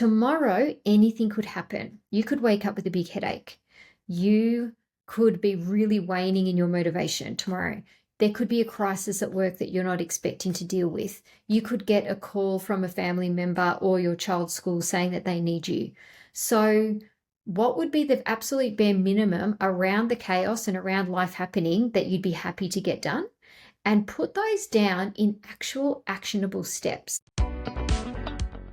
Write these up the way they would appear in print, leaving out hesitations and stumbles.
Tomorrow, anything could happen. You could wake up with a big headache. You could be really waning in your motivation tomorrow. There could be a crisis at work that you're not expecting to deal with. You could get a call from a family member or your child's school saying that they need you. So what would be the absolute bare minimum around the chaos and around life happening that you'd be happy to get done? And put those down in actual actionable steps.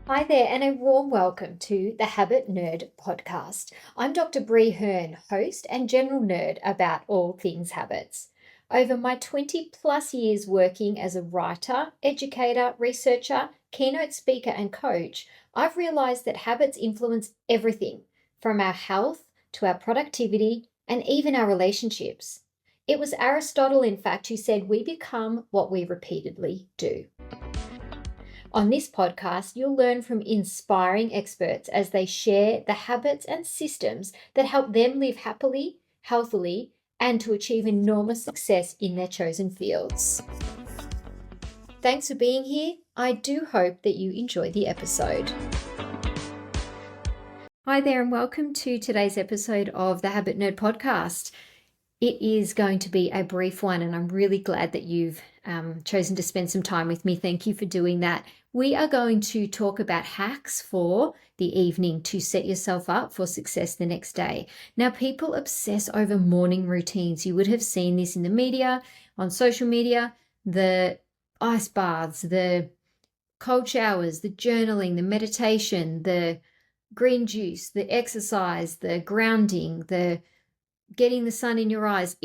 Hi there, and a warm welcome to the Habit Nerd podcast. I'm Dr. Bree Hearn, host and general nerd about all things habits. Over my 20 plus years working as a writer, educator, researcher, keynote speaker, and coach, I've realized that habits influence everything from our health to our productivity and even our relationships. It was Aristotle, in fact, who said we become what we repeatedly do. On this podcast, you'll learn from inspiring experts as they share the habits and systems that help them live happily, healthily, and to achieve enormous success in their chosen fields. Thanks for being here. I do hope that you enjoy the episode. Hi there, and welcome to today's episode of the Habit Nerd podcast. It is going to be a brief one, and I'm really glad that you've chosen to spend some time with me. Thank you for doing that. We are going to talk about hacks for the evening to set yourself up for success the next day. Now, people obsess over morning routines. You would have seen this in the media, on social media, the ice baths, the cold showers, the journaling, the meditation, the green juice, the exercise, the grounding, the getting the sun in your eyes.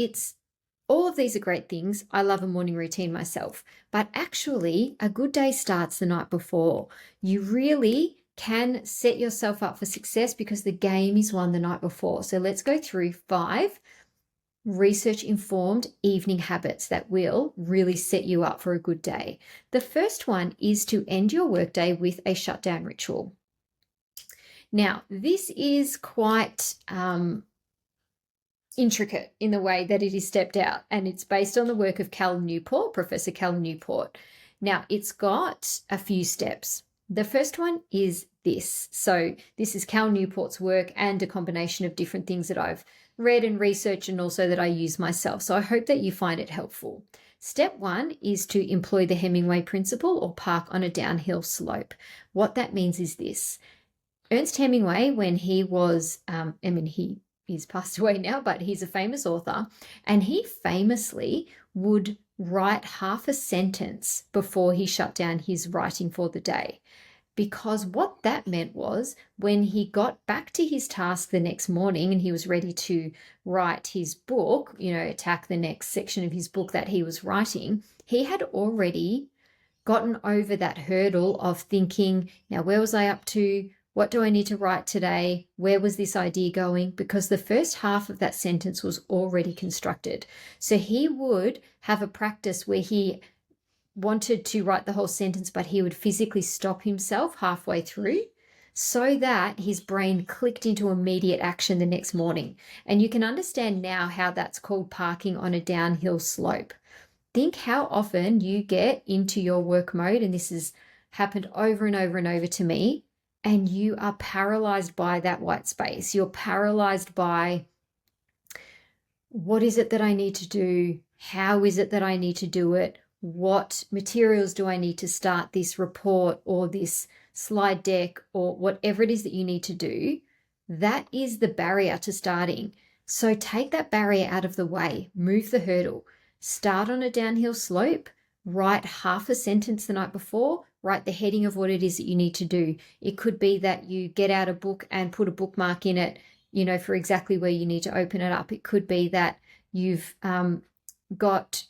All of these are great things. I love a morning routine myself, but actually a good day starts the night before. You really can set yourself up for success because the game is won the night before. So let's go through 5 research-informed evening habits that will really set you up for a good day. The first one is to end your workday with a shutdown ritual. Now, this is quite intricate in the way that it is stepped out, and it's based on the work of Professor Cal Newport. Now, it's got a few steps. The first one is this. So this is Cal Newport's work and a combination of different things that I've read and researched and also that I use myself. So I hope that you find it helpful. Step 1 is to employ the Hemingway principle or park on a downhill slope. What that means is this. Ernest Hemingway, when he was, he's passed away now, but he's a famous author, and he famously would write half a sentence before he shut down his writing for the day. Because what that meant was when he got back to his task the next morning and he was ready to write his book, attack the next section of his book that he was writing, he had already gotten over that hurdle of thinking, now where was I up to? What do I need to write today? Where was this idea going? Because the first half of that sentence was already constructed. So he would have a practice where he wanted to write the whole sentence, but he would physically stop himself halfway through so that his brain clicked into immediate action the next morning. And you can understand now how that's called parking on a downhill slope. Think how often you get into your work mode, and this has happened over and over and over to me, and you are paralyzed by that white space. You're paralyzed by what is it that I need to do? How is it that I need to do it? What materials do I need to start this report or this slide deck or whatever it is that you need to do? That is the barrier to starting. So take that barrier out of the way, move the hurdle, start on a downhill slope, write half a sentence the night before, write the heading of what it is that you need to do. It could be that you get out a book and put a bookmark in it, for exactly where you need to open it up. It could be that you've got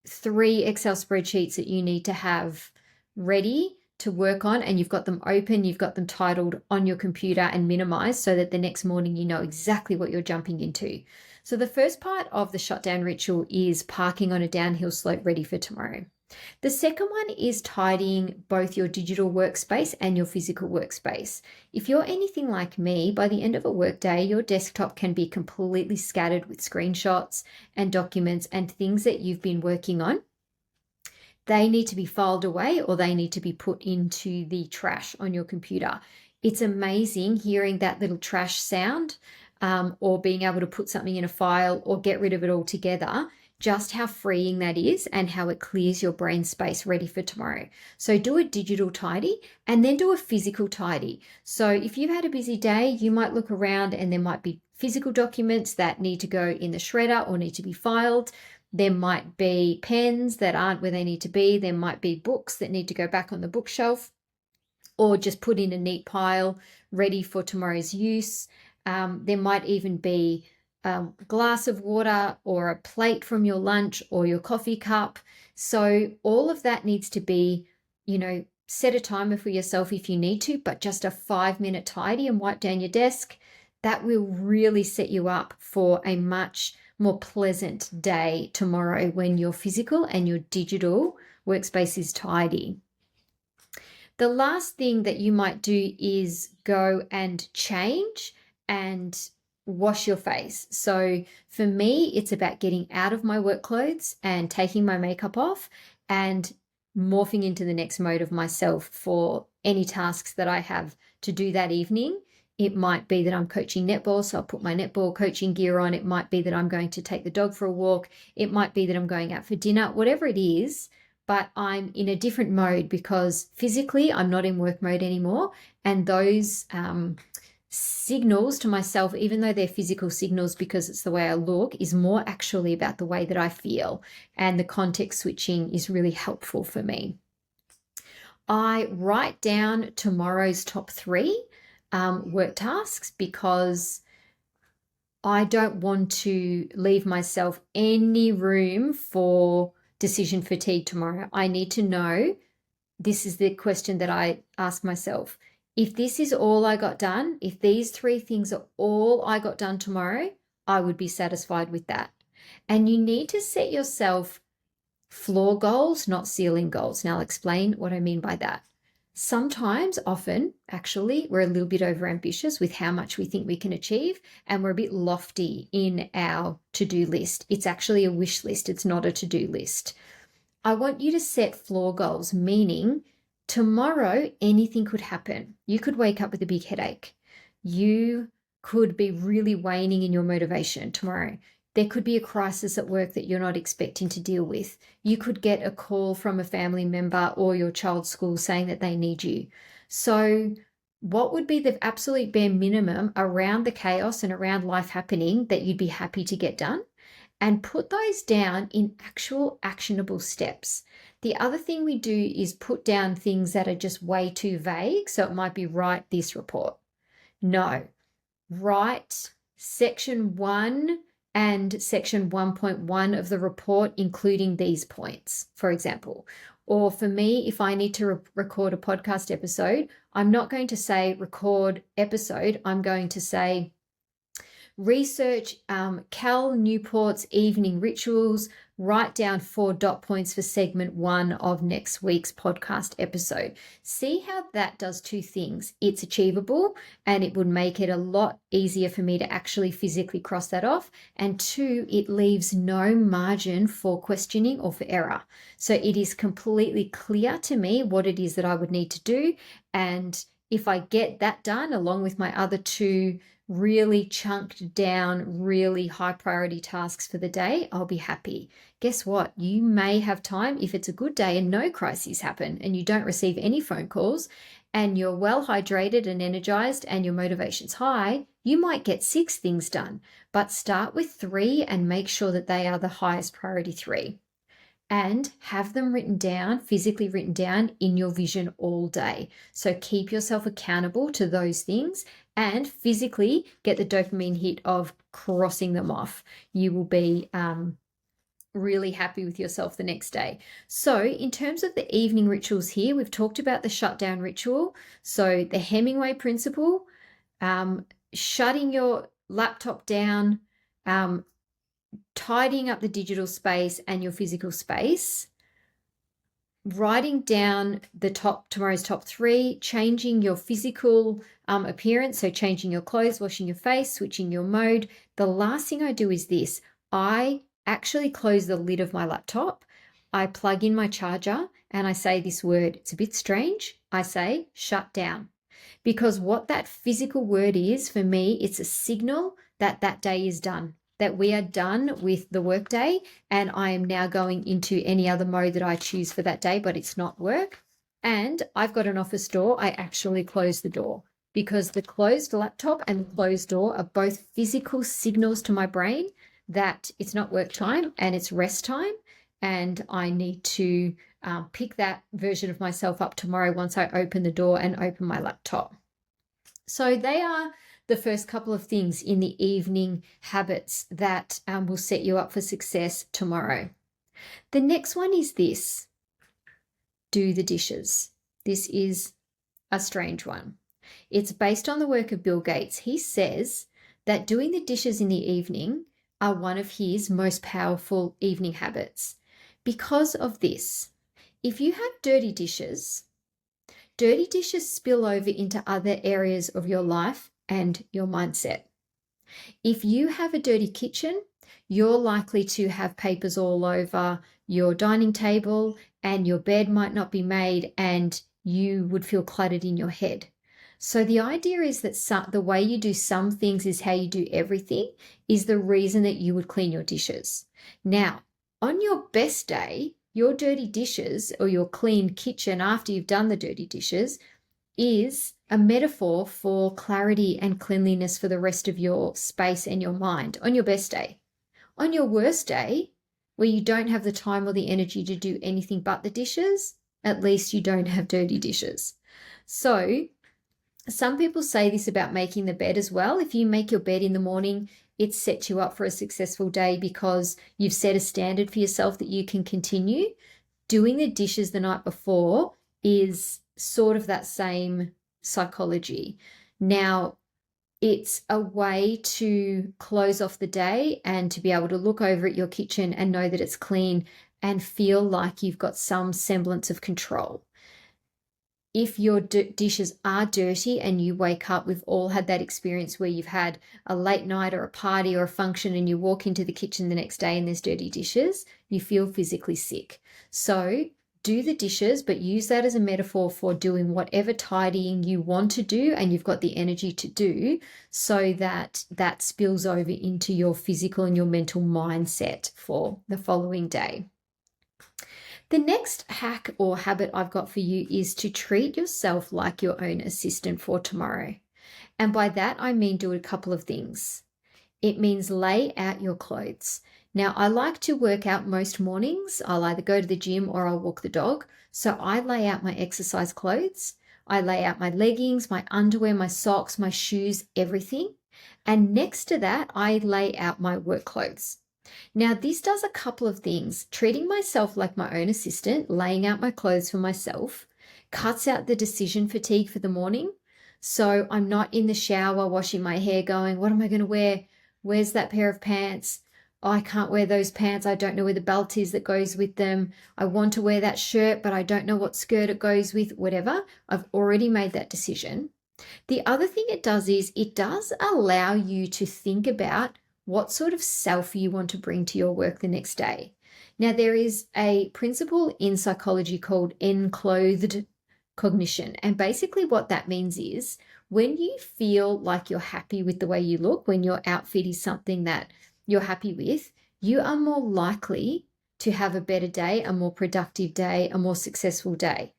3 Excel spreadsheets that you need to have ready to work on, and you've got them open, you've got them titled on your computer and minimized so that the next morning you know exactly what you're jumping into. So the first part of the shutdown ritual is parking on a downhill slope ready for tomorrow. The second one is tidying both your digital workspace and your physical workspace. If you're anything like me, by the end of a workday, your desktop can be completely scattered with screenshots and documents and things that you've been working on. They need to be filed away or they need to be put into the trash on your computer. It's amazing hearing that little trash sound, or being able to put something in a file or get rid of it altogether, just how freeing that is and how it clears your brain space ready for tomorrow. So do a digital tidy and then do a physical tidy. So if you've had a busy day, you might look around and there might be physical documents that need to go in the shredder or need to be filed. There might be pens that aren't where they need to be. There might be books that need to go back on the bookshelf or just put in a neat pile ready for tomorrow's use. There might even be a glass of water or a plate from your lunch or your coffee cup. So all of that needs to be, set a timer for yourself if you need to, but just a 5-minute tidy and wipe down your desk. That will really set you up for a much more pleasant day tomorrow when your physical and your digital workspace is tidy. The last thing that you might do is go and change and wash your face. So for me, it's about getting out of my work clothes and taking my makeup off and morphing into the next mode of myself for any tasks that I have to do that evening. It might be that I'm coaching netball, so I'll put my netball coaching gear on. It might be that I'm going to take the dog for a walk. It might be that I'm going out for dinner, whatever it is, but I'm in a different mode because physically I'm not in work mode anymore. And those signals to myself, even though they're physical signals because it's the way I look, is more actually about the way that I feel. And the context switching is really helpful for me. I write down tomorrow's top 3 work tasks because I don't want to leave myself any room for decision fatigue tomorrow. I need to know, this is the question that I ask myself. If this is all I got done, if these 3 things are all I got done tomorrow, I would be satisfied with that. And you need to set yourself floor goals, not ceiling goals. Now I'll explain what I mean by that. Sometimes, often, actually, we're a little bit overambitious with how much we think we can achieve, and we're a bit lofty in our to-do list. It's actually a wish list. It's not a to-do list. I want you to set floor goals, meaning tomorrow anything could happen. You could wake up with a big headache. You could be really waning in your motivation tomorrow. There could be a crisis at work that you're not expecting to deal with. You could get a call from a family member or your child's school saying that they need you. So what would be the absolute bare minimum around the chaos and around life happening that you'd be happy to get done? And put those down in actual actionable steps. The other thing we do is put down things that are just way too vague. So it might be write this report. No, write section 1 and section 1.1 of the report, including these points, for example. Or for me, if I need to record a podcast episode, I'm not going to say record episode. I'm going to say research Cal Newport's evening rituals, write down 4 dot points for segment 1 of next week's podcast episode. See how that does 2 things. It's achievable and it would make it a lot easier for me to actually physically cross that off. And 2, it leaves no margin for questioning or for error. So it is completely clear to me what it is that I would need to do. And if I get that done along with my other 2 really chunked down, really high priority tasks for the day, I'll be happy. Guess what? You may have time, if it's a good day and no crises happen and you don't receive any phone calls and you're well hydrated and energized and your motivation's high, you might get 6 things done, but start with 3 and make sure that they are the highest priority 3. And have them written down, physically written down in your vision all day. So keep yourself accountable to those things and physically get the dopamine hit of crossing them off. You will be really happy with yourself the next day. So in terms of the evening rituals here, we've talked about the shutdown ritual. So the Hemingway principle, shutting your laptop down, tidying up the digital space and your physical space, writing down tomorrow's top 3, changing your physical appearance, so changing your clothes, washing your face, switching your mode. The last thing I do is this. I actually close the lid of my laptop. I plug in my charger and I say this word. It's a bit strange. I say shut down. because what that physical word is for me, it's a signal that that day is done, that we are done with the work day, and I am now going into any other mode that I choose for that day, but it's not work. And I've got an office door. I actually close the door because the closed laptop and the closed door are both physical signals to my brain that it's not work time and it's rest time. And I need to pick that version of myself up tomorrow once I open the door and open my laptop. So they are the first couple of things in the evening habits that will set you up for success tomorrow. The next one is this: do the dishes. This is a strange one. It's based on the work of Bill Gates. He says that doing the dishes in the evening are one of his most powerful evening habits. Because of this, if you have dirty dishes spill over into other areas of your life and your mindset. If you have a dirty kitchen, you're likely to have papers all over your dining table, and your bed might not be made, and you would feel cluttered in your head. So the idea is that the way you do some things is how you do everything, is the reason that you would clean your dishes. Now, on your best day, your dirty dishes or your clean kitchen after you've done the dirty dishes is a metaphor for clarity and cleanliness for the rest of your space and your mind on your best day. On your worst day, where you don't have the time or the energy to do anything but the dishes, at least you don't have dirty dishes. So some people say this about making the bed as well. If you make your bed in the morning, it sets you up for a successful day because you've set a standard for yourself that you can continue. Doing the dishes the night before is sort of that same psychology. Now, it's a way to close off the day and to be able to look over at your kitchen and know that it's clean and feel like you've got some semblance of control. If your dishes are dirty and you wake up, we've all had that experience where you've had a late night or a party or a function and you walk into the kitchen the next day and there's dirty dishes, you feel physically sick. So do the dishes, but use that as a metaphor for doing whatever tidying you want to do and you've got the energy to do, so that that spills over into your physical and your mental mindset for the following day. The next hack or habit I've got for you is to treat yourself like your own assistant for tomorrow. And by that, I mean do a couple of things. It means lay out your clothes. Now, I like to work out most mornings. I'll either go to the gym or I'll walk the dog. So I lay out my exercise clothes. I lay out my leggings, my underwear, my socks, my shoes, everything. And next to that, I lay out my work clothes. Now, this does a couple of things. Treating myself like my own assistant, laying out my clothes for myself, cuts out the decision fatigue for the morning. So I'm not in the shower washing my hair going, what am I going to wear? Where's that pair of pants? Oh, I can't wear those pants. I don't know where the belt is that goes with them. I want to wear that shirt, but I don't know what skirt it goes with, whatever. I've already made that decision. The other thing it does is it does allow you to think about what sort of self you want to bring to your work the next day. Now, there is a principle in psychology called enclothed cognition. And basically what that means is when you feel like you're happy with the way you look, when your outfit is something that you're happy with, you are more likely to have a better day, a more productive day, a more successful day,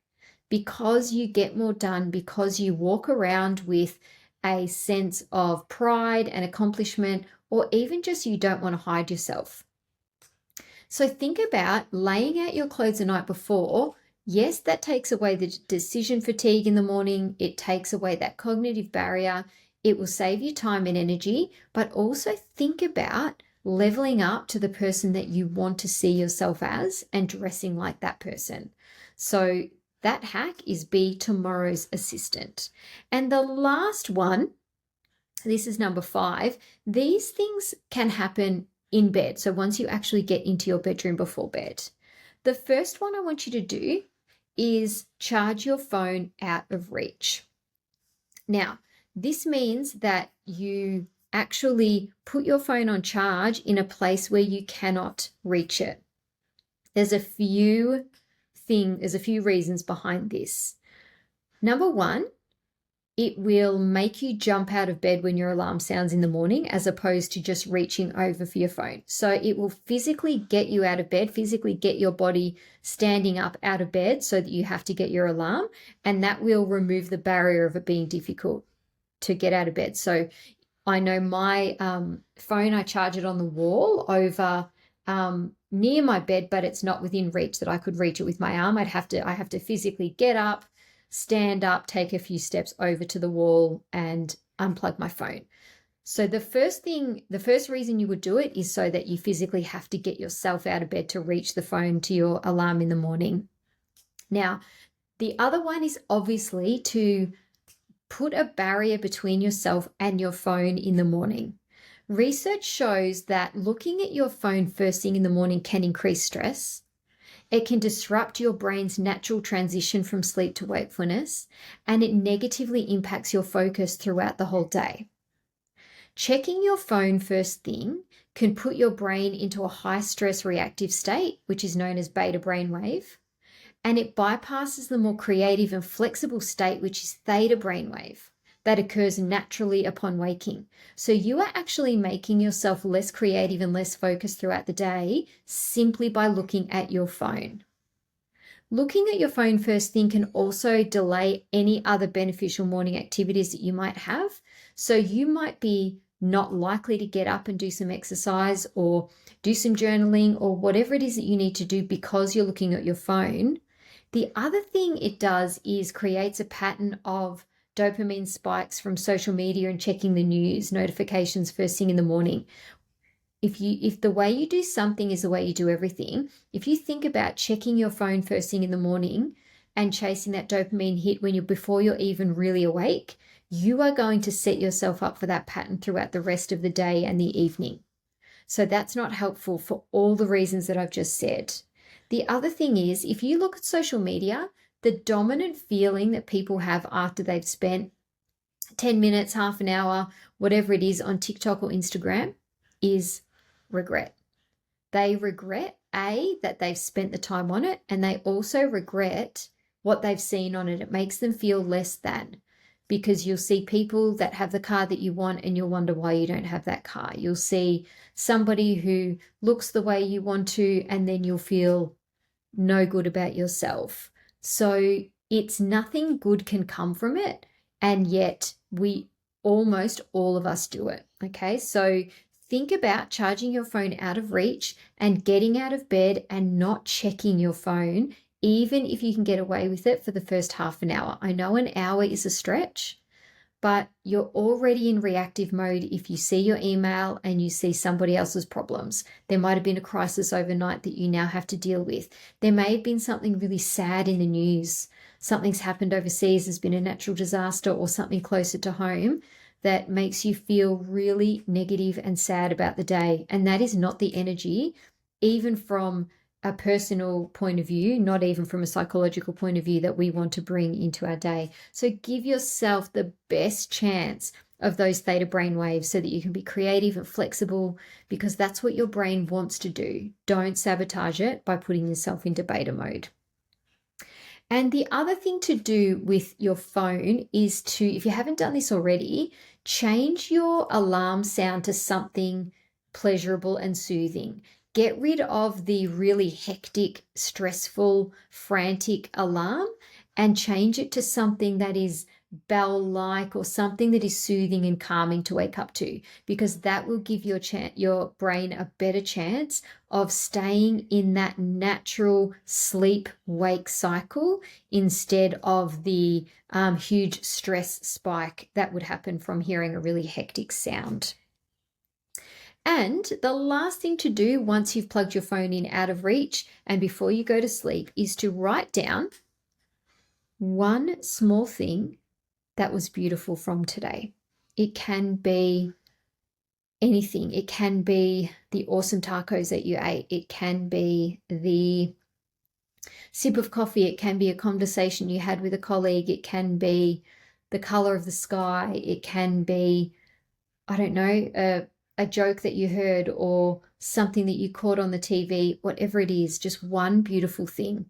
because you get more done, because you walk around with a sense of pride and accomplishment, or even just you don't want to hide yourself. So think about laying out your clothes the night before. Yes, that takes away the decision fatigue in the morning. It takes away that cognitive barrier. It will save you time and energy, but also think about leveling up to the person that you want to see yourself as and dressing like that person. So that hack is be tomorrow's assistant. And the last one, this is number 5. These things can happen in bed. So once you actually get into your bedroom before bed. The first one I want you to do is charge your phone out of reach. Now, this means that you actually put your phone on charge in a place where you cannot reach it. There's a few reasons behind this. Number 1, it will make you jump out of bed when your alarm sounds in the morning, as opposed to just reaching over for your phone. So it will physically get you out of bed, physically get your body standing up out of bed so that you have to get your alarm. And that will remove the barrier of it being difficult to get out of bed. So I know my phone, I charge it on the wall over near my bed, but it's not within reach that I could reach it with my arm. I have to physically get up, stand up, take a few steps over to the wall and unplug my phone. So the first reason you would do it is so that you physically have to get yourself out of bed to reach the phone to your alarm in the morning. Now, the other one is obviously to put a barrier between yourself and your phone in the morning. Research shows that looking at your phone first thing in the morning can increase stress. It can disrupt your brain's natural transition from sleep to wakefulness, and it negatively impacts your focus throughout the whole day. Checking your phone first thing can put your brain into a high stress reactive state, which is known as beta brainwave, and it bypasses the more creative and flexible state, which is theta brainwave, that occurs naturally upon waking. So you are actually making yourself less creative and less focused throughout the day simply by looking at your phone. Looking at your phone first thing can also delay any other beneficial morning activities that you might have. So you might be not likely to get up and do some exercise or do some journaling or whatever it is that you need to do because you're looking at your phone. The other thing it does is creates a pattern of dopamine spikes from social media and checking the news notifications first thing in the morning. If the way you do something is the way you do everything, if you think about checking your phone first thing in the morning and chasing that dopamine hit before you're even really awake, you are going to set yourself up for that pattern throughout the rest of the day and the evening. So that's not helpful for all the reasons that I've just said. The other thing is, if you look at social media, the dominant feeling that people have after they've spent 10 minutes, half an hour, whatever it is on TikTok or Instagram is regret. They regret, that they've spent the time on it, and they also regret what they've seen on it. It makes them feel less than, because you'll see people that have the car that you want and you'll wonder why you don't have that car. You'll see somebody who looks the way you want to, and then you'll feel no good about yourself. So it's nothing good can come from it, and yet almost all of us do it. Okay, so think about charging your phone out of reach and getting out of bed and not checking your phone, even if you can get away with it for the first half an hour. I know an hour is a stretch, but you're already in reactive mode if you see your email and you see somebody else's problems. There might have been a crisis overnight that you now have to deal with. There may have been something really sad in the news. Something's happened overseas, there's been a natural disaster or something closer to home that makes you feel really negative and sad about the day. And that is not the energy, even from a personal point of view, not even from a psychological point of view, that we want to bring into our day. So give yourself the best chance of those theta brain waves so that you can be creative and flexible, because that's what your brain wants to do. Don't sabotage it by putting yourself into beta mode. And the other thing to do with your phone is to, if you haven't done this already, change your alarm sound to something pleasurable and soothing. Get rid of the really hectic, stressful, frantic alarm and change it to something that is bell-like or something that is soothing and calming to wake up to, because that will give your brain a better chance of staying in that natural sleep-wake cycle instead of the huge stress spike that would happen from hearing a really hectic sound. And the last thing to do once you've plugged your phone in out of reach and before you go to sleep is to write down one small thing that was beautiful from today. It can be anything. It can be the awesome tacos that you ate. It can be the sip of coffee. It can be a conversation you had with a colleague. It can be the color of the sky. It can be, I don't know, a joke that you heard or something that you caught on the TV, whatever it is, just one beautiful thing.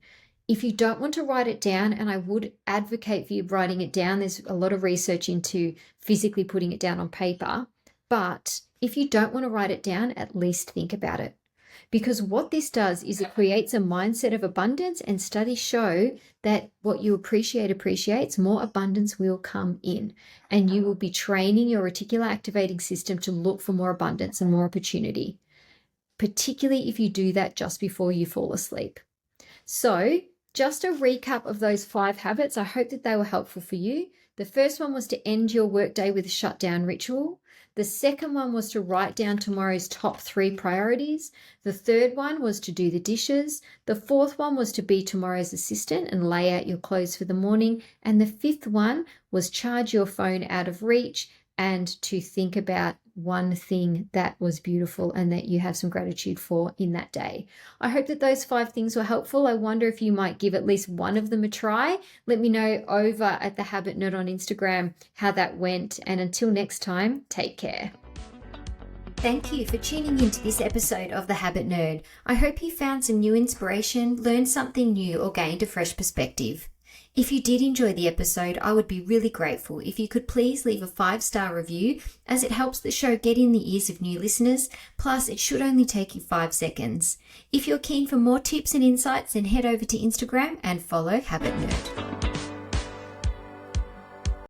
If you don't want to write it down, and I would advocate for you writing it down, there's a lot of research into physically putting it down on paper. But if you don't want to write it down, at least think about it. Because what this does is it creates a mindset of abundance, and studies show that what you appreciate appreciates, more abundance will come in, and you will be training your reticular activating system to look for more abundance and more opportunity, particularly if you do that just before you fall asleep. So just a recap of those 5 habits. I hope that they were helpful for you. The first one was to end your workday with a shutdown ritual. The second one was to write down tomorrow's top 3 priorities. The third one was to do the dishes. The fourth one was to be tomorrow's assistant and lay out your clothes for the morning. And the fifth one was charge your phone out of reach and to think about one thing that was beautiful and that you have some gratitude for in that day. I hope that those 5 things were helpful. I wonder if you might give at least one of them a try. Let me know over at the Habit Nerd on Instagram how that went. And until next time, take care. Thank you for tuning into this episode of The Habit Nerd. I hope you found some new inspiration, learned something new, or gained a fresh perspective. If you did enjoy the episode, I would be really grateful if you could please leave a 5-star review, as it helps the show get in the ears of new listeners, plus it should only take you 5 seconds. If you're keen for more tips and insights, then head over to Instagram and follow Habit Nerd.